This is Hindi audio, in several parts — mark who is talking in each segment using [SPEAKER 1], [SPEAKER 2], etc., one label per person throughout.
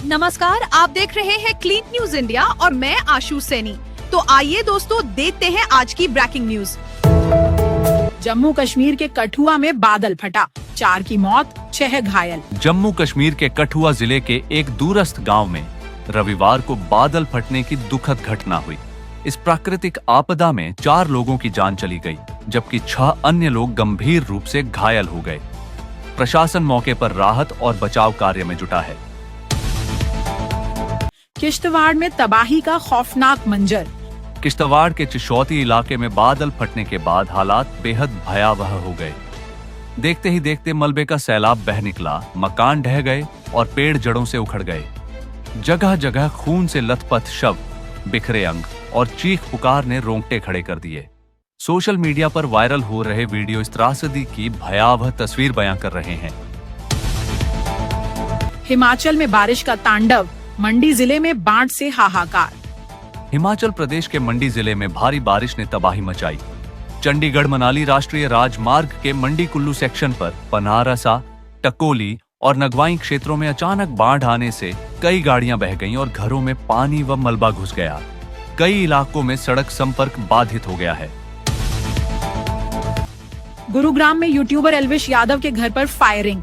[SPEAKER 1] नमस्कार, आप देख रहे हैं क्लीन न्यूज इंडिया और मैं आशु सैनी। तो आइए दोस्तों, देखते हैं आज की ब्रेकिंग न्यूज।
[SPEAKER 2] जम्मू कश्मीर के कठुआ में बादल फटा, 4 की मौत, 6 घायल।
[SPEAKER 3] जम्मू कश्मीर के कठुआ जिले के एक दूरस्थ गांव में रविवार को बादल फटने की दुखद घटना हुई। इस प्राकृतिक आपदा में 4 लोगों की जान चली गई, जबकि 6 अन्य लोग गंभीर रूप से घायल हो गए। प्रशासन मौके पर राहत और बचाव कार्य में जुटा है।
[SPEAKER 2] किश्तवाड़ में तबाही का खौफनाक मंजर।
[SPEAKER 3] किश्तवाड़ के चिशौती इलाके में बादल फटने के बाद हालात बेहद भयावह हो गए। देखते ही देखते मलबे का सैलाब बह निकला, मकान ढह गए और पेड़ जड़ों से उखड़ गए। जगह जगह खून से लथपथ शव, बिखरे अंग और चीख पुकार ने रोंगटे खड़े कर दिए। सोशल मीडिया पर वायरल हो रहे वीडियो इस त्रासदी की भयावह तस्वीर बयां कर रहे हैं।
[SPEAKER 2] हिमाचल में बारिश का तांडव, मंडी जिले में बाढ़ से हाहाकार।
[SPEAKER 3] हिमाचल प्रदेश के मंडी जिले में भारी बारिश ने तबाही मचाई। चंडीगढ़ मनाली राष्ट्रीय राजमार्ग के मंडी कुल्लू सेक्शन पर पनारसा, टकोली और नगवाई क्षेत्रों में अचानक बाढ़ आने से कई गाड़ियां बह गईं और घरों में पानी व मलबा घुस गया। कई इलाकों में सड़क संपर्क बाधित हो गया है।
[SPEAKER 2] गुरुग्राम में यूट्यूबर एल्विश यादव के घर पर फायरिंग।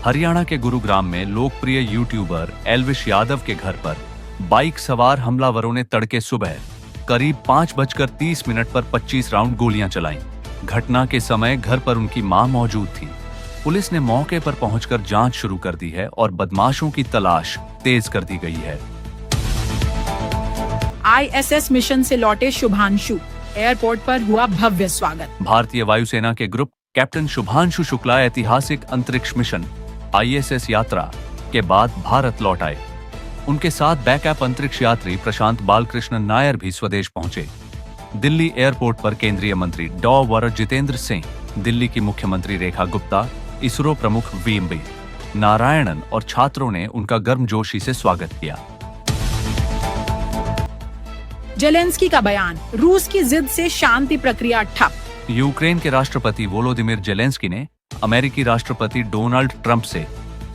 [SPEAKER 3] हरियाणा के गुरुग्राम में लोकप्रिय यूट्यूबर एल्विश यादव के घर पर बाइक सवार हमलावरों ने तड़के सुबह करीब 5:30 पर 25 राउंड गोलियां चलाईं। घटना के समय घर पर उनकी मां मौजूद थी। पुलिस ने मौके पर पहुंचकर जांच शुरू कर दी है और बदमाशों की तलाश तेज कर दी गई है।
[SPEAKER 2] ISS मिशन से लौटे शुभांशु, एयरपोर्ट पर हुआ भव्य स्वागत।
[SPEAKER 3] भारतीय वायुसेना के ग्रुप कैप्टन शुभांशु शुक्ला ऐतिहासिक अंतरिक्ष मिशन ISS यात्रा के बाद भारत लौट आए। उनके साथ बैकअप अंतरिक्ष यात्री प्रशांत बालकृष्ण नायर भी स्वदेश पहुंचे। दिल्ली एयरपोर्ट पर केंद्रीय मंत्री डॉ. जितेंद्र सिंह, दिल्ली की मुख्यमंत्री रेखा गुप्ता, इसरो प्रमुख VB नारायणन और छात्रों ने उनका गर्मजोशी से स्वागत किया।
[SPEAKER 2] जेलेंस्की का बयान, रूस की जिद से शांति प्रक्रिया ठप।
[SPEAKER 3] यूक्रेन के राष्ट्रपति वोलोदिमिर जेलेंस्की ने अमेरिकी राष्ट्रपति डोनाल्ड ट्रंप से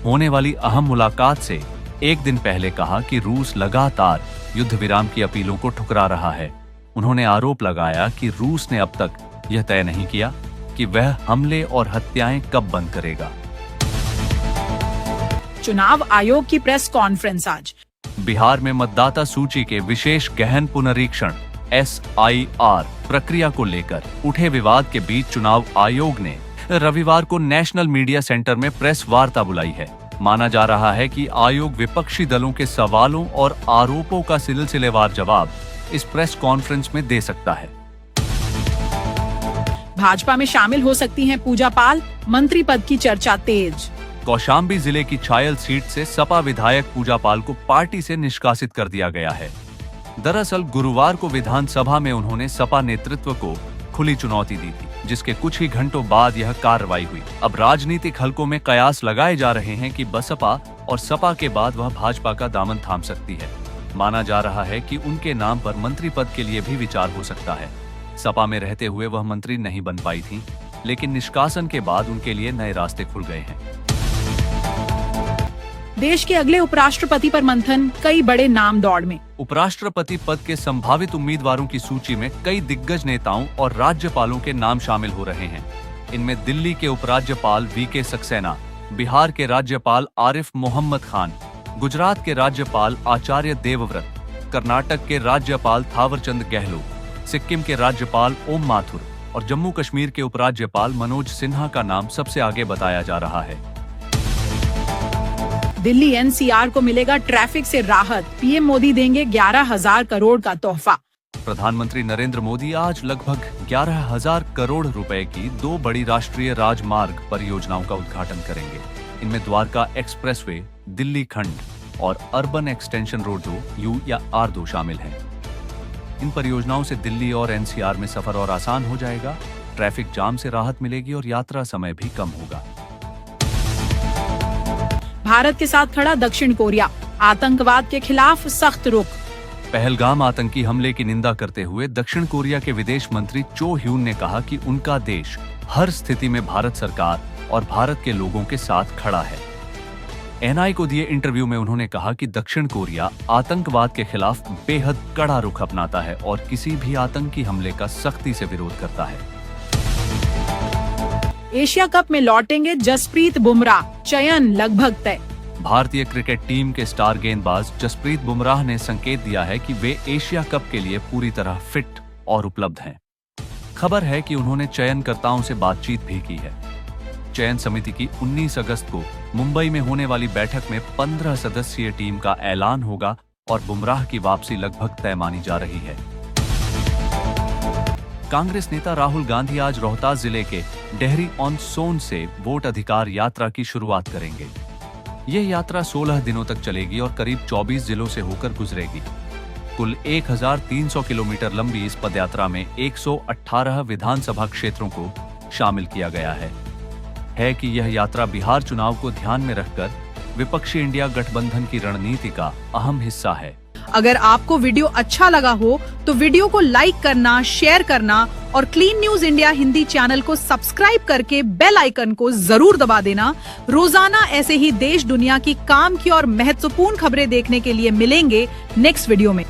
[SPEAKER 3] होने वाली अहम मुलाकात से एक दिन पहले कहा कि रूस लगातार युद्ध विराम की अपीलों को ठुकरा रहा है। उन्होंने आरोप लगाया कि रूस ने अब तक यह तय नहीं किया कि वह हमले और हत्याएं कब बंद करेगा।
[SPEAKER 2] चुनाव आयोग की प्रेस कॉन्फ्रेंस आज।
[SPEAKER 3] बिहार में मतदाता सूची के विशेष गहन पुनरीक्षण SIR प्रक्रिया को लेकर उठे विवाद के बीच चुनाव आयोग ने रविवार को नेशनल मीडिया सेंटर में प्रेस वार्ता बुलाई है। माना जा रहा है कि आयोग विपक्षी दलों के सवालों और आरोपों का सिलसिलेवार जवाब इस प्रेस कॉन्फ्रेंस में दे सकता है।
[SPEAKER 2] भाजपा में शामिल हो सकती हैं पूजा पाल, मंत्री पद की चर्चा तेज।
[SPEAKER 3] कौशाम्बी जिले की छायल सीट से सपा विधायक पूजा पाल को पार्टी से निष्कासित कर दिया गया है। दरअसल गुरुवार को विधानसभा में उन्होंने सपा नेतृत्व को खुली चुनौती दी थी, जिसके कुछ ही घंटों बाद यह कार्रवाई हुई। अब राजनीतिक हलकों में कयास लगाए जा रहे हैं कि बसपा और सपा के बाद वह भाजपा का दामन थाम सकती है। माना जा रहा है कि उनके नाम पर मंत्री पद के लिए भी विचार हो सकता है। सपा में रहते हुए वह मंत्री नहीं बन पाई थी, लेकिन निष्कासन के बाद उनके लिए नए रास्ते खुल गए हैं।
[SPEAKER 2] देश के अगले उपराष्ट्रपति पर मंथन, कई बड़े नाम दौड़ में।
[SPEAKER 3] उपराष्ट्रपति पद के संभावित उम्मीदवारों की सूची में कई दिग्गज नेताओं और राज्यपालों के नाम शामिल हो रहे हैं। इनमें दिल्ली के उपराज्यपाल VK सक्सेना, बिहार के राज्यपाल आरिफ मोहम्मद खान, गुजरात के राज्यपाल आचार्य देवव्रत, कर्नाटक के राज्यपाल थावरचंद गहलोत, सिक्किम के राज्यपाल ओम माथुर और जम्मू कश्मीर के उपराज्यपाल मनोज सिन्हा का नाम सबसे आगे बताया जा रहा है।
[SPEAKER 2] दिल्ली NCR को मिलेगा ट्रैफिक से राहत, PM मोदी देंगे 11,000 करोड़ का तोहफा।
[SPEAKER 3] प्रधानमंत्री नरेंद्र मोदी आज लगभग 11,000 करोड़ रुपए की 2 बड़ी राष्ट्रीय राजमार्ग परियोजनाओं का उद्घाटन करेंगे। इनमें द्वारका एक्सप्रेसवे, दिल्ली खंड और अर्बन एक्सटेंशन रोड 2 U या R2 शामिल हैं। इन परियोजनाओं से दिल्ली और NCR में सफर और आसान हो जाएगा, ट्रैफिक जाम से राहत मिलेगी और यात्रा समय भी कम होगा।
[SPEAKER 2] भारत के साथ खड़ा दक्षिण कोरिया, आतंकवाद के खिलाफ सख्त रुख।
[SPEAKER 3] पहलगाम आतंकी हमले की निंदा करते हुए दक्षिण कोरिया के विदेश मंत्री चो ह्यून ने कहा कि उनका देश हर स्थिति में भारत सरकार और भारत के लोगों के साथ खड़ा है। एनआई को दिए इंटरव्यू में उन्होंने कहा कि दक्षिण कोरिया आतंकवाद के खिलाफ बेहद कड़ा रुख अपनाता है और किसी भी आतंकी हमले का सख्ती से विरोध करता है।
[SPEAKER 2] एशिया कप में लौटेंगे जसप्रीत बुमराह, चयन लगभग तय।
[SPEAKER 3] भारतीय क्रिकेट टीम के स्टार गेंदबाज जसप्रीत बुमराह ने संकेत दिया है कि वे एशिया कप के लिए पूरी तरह फिट और उपलब्ध हैं। खबर है कि उन्होंने चयनकर्ताओं से बातचीत भी की है। चयन समिति की 19 अगस्त को मुंबई में होने वाली बैठक में 15 सदस्यीय टीम का ऐलान होगा और बुमराह की वापसी लगभग तय मानी जा रही है। कांग्रेस नेता राहुल गांधी आज रोहतास जिले के डेहरी ऑन सोन से वोट अधिकार यात्रा की शुरुआत करेंगे। यह यात्रा 16 दिनों तक चलेगी और करीब 24 जिलों से होकर गुजरेगी। कुल 1300 किलोमीटर लंबी इस पदयात्रा में 118 विधानसभा क्षेत्रों को शामिल किया गया है कि यह यात्रा बिहार चुनाव को ध्यान में रखकर विपक्षी इंडिया गठबंधन की रणनीति का अहम हिस्सा है।
[SPEAKER 1] अगर आपको वीडियो अच्छा लगा हो तो वीडियो को लाइक करना, शेयर करना और clean news India Hindi channel को सब्सक्राइब करके बेल आइकन को जरूर दबा देना। रोजाना ऐसे ही देश दुनिया की काम की और महत्वपूर्ण खबरें देखने के लिए मिलेंगे नेक्स्ट वीडियो में।